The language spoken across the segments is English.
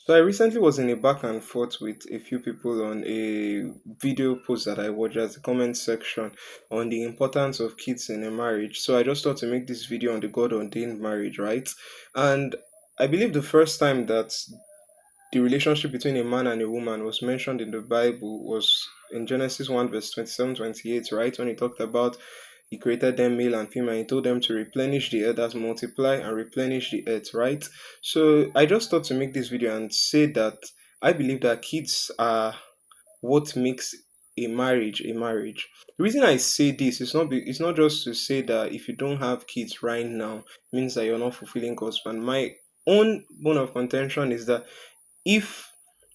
So I recently was in a back and forth with a few people on a video post that I watched as a comment section on the importance of kids in a marriage. So I just thought to make this video on the God ordained marriage, right? And I believe the first time that the relationship between a man and a woman was mentioned in the Bible was in Genesis 1 verse 27 28, right? When he talked about he created them male and female. He told them to replenish the earth, as multiply and replenish the earth, right? So I just thought to make this video and say that I believe that kids are what makes a marriage a marriage. The reason I say this is it's not just to say that if you don't have kids right now means that you're not fulfilling God's plan. My own bone of contention is that if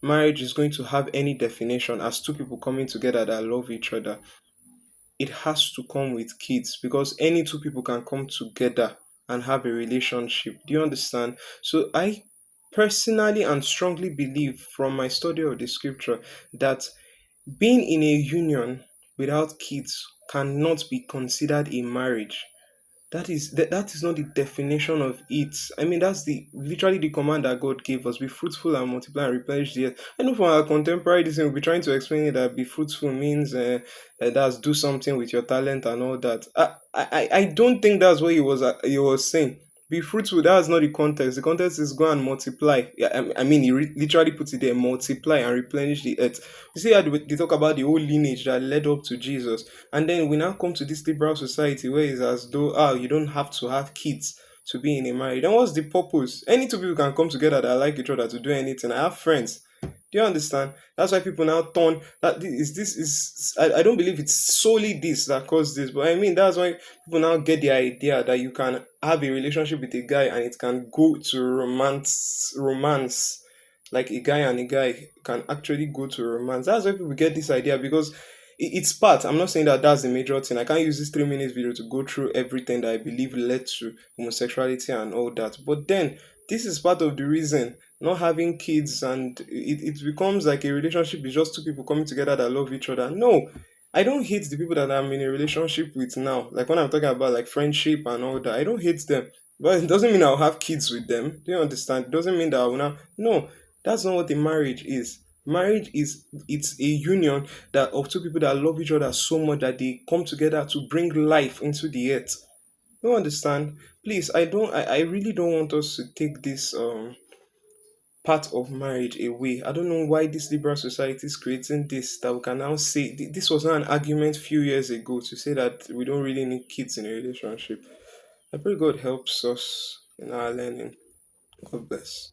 marriage is going to have any definition as two people coming together that love each other, it has to come with kids because any two people can come together and have a relationship. Do you understand? So I personally and strongly believe from my study of the scripture that being in a union without kids cannot be considered a marriage. That is not the definition of it. I mean, that's the literally the command that God gave us: be fruitful and multiply and replenish the earth. I know for our contemporary this thing, we'll be trying to explain it that be fruitful means that's do something with your talent and all that. I don't think that's what he was saying. Be fruitful. That's not the context. The context is go and multiply. Yeah, I mean, he literally puts it there: multiply and replenish the earth. You see how they talk about the whole lineage that led up to Jesus, and then we now come to this liberal society where it's as though, you don't have to have kids to be in a marriage. Then what's the purpose? Any two people can come together that like each other to do anything. I have friends. Do you understand? That's why people now turn that this is I don't believe it's solely this that caused this, but I mean that's why people now get the idea that you can have a relationship with a guy and it can go to romance, like a guy and a guy can actually go to romance. That's why people get this idea because it's part. I'm not saying that that's the major thing. I can't use this 3 minutes video to go through everything that I believe led to homosexuality and all that. But then this is part of the reason not having kids, and it becomes like a relationship is just two people coming together that love each other. No, I don't hate the people that I'm in a relationship with now. Like when I'm talking about like friendship and all that, I don't hate them. But it doesn't mean I'll have kids with them. Do you understand? It doesn't mean that I will not. No, that's not what a marriage is. Marriage is it's a union that of two people that love each other so much that they come together to bring life into the earth. You understand? Please, I really don't want us to take this part of marriage away. I don't know why this liberal society is creating this that we can now say this was not an argument few years ago to say that we don't really need kids in a relationship. I pray God helps us in our learning. God bless.